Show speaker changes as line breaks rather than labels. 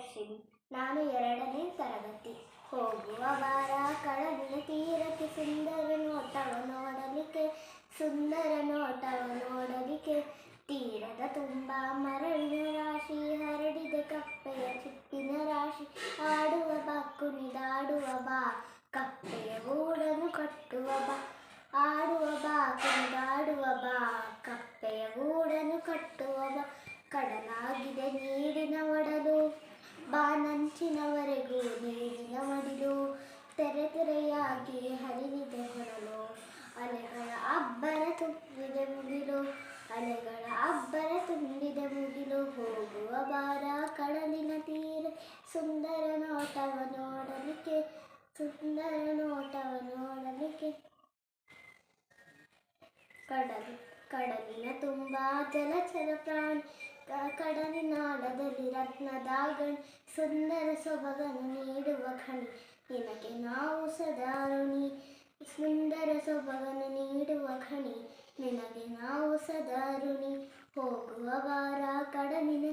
ಪ್ರಿಯದರ್ಶಿನಿ. ನಾನು 2ನೇ ತರಗತಿ. ಹೋಗುವ ಬಾರ ಕಡಲಿನ ತೀರಕ್ಕೆ, ಸುಂದರ ನೋಟವ ನೋಡಲಿಕ್ಕೆ, ಸುಂದರ ನೋಟವ ನೋಡಲಿಕ್ಕೆ. ತೀರದ ತುಂಬ ಮರಳಿನ ರಾಶಿ, ಹರಡಿದೆ ಕಪ್ಪೆಯ ಚಿಪ್ಪಿನ ರಾಶಿ. ಆಡುವ ಬಾ ಕುಣಿದಾಡುವ ಬಾ, ಕಪ್ಪೆಯ ಗೂಡನ್ನು ಕಟ್ಟುವ ಬಾ. ಆಡುವ ಬಾ ಕುಣಿದಾಡುವ ಬಾ, ಕಪ್ಪೆಯ ಗೂಡನ್ನು ಕಟ್ಟುವ ಬಾ. ಕಡಲಾಗಿದೆ ನೀರಿನ ಒಡಲು, ಬಾನಂಚಿನವರೆಗೂ ನೀರಿನ ಮಡಿಲು. ತೆರೆ ತೆರೆಯಾಗಿ ಹರಿದಿದೆ ಹೊರಲು, ಅಲೆಗಳ ಅಬ್ಬರ ತುಂಬಿದೆ ಮುಗಿಲು. ಅಲೆಗಳ ಅಬ್ಬರ ತುಂಬಿದೆ ಮುಗಿಲು. ಹೋಗುವ ಬಾರ ಕಡಲಿನ ತೀರ, ಸುಂದರ ನೋಟವ ನೋಡಲಿಕ್ಕೆ, ಸುಂದರ ನೋಟವ ನೋಡಲಿಕ್ಕೆ. ಕಡಲಿನ ತುಂಬ ಜಲಚರ ಪ್ರಾಣಿ, ಕಡಲಿನಾಳದಲ್ಲಿ ರತ್ನದ ಗಣಿ. ಸುಂದರ ಸೊಬಗನ್ನು ನೀಡುವ ಖಣಿ, ನಿನಗೆ ನಾವು ಸದಾ ಋಣಿ. ಸುಂದರ ಸೊಬಗನ್ನು ನೀಡುವ ಖಣಿ, ನಿನಗೆ ನಾವು ಸದಾ ಋಣಿ. ಹೋಗುವ ಬಾರ ಕಡಲಿನ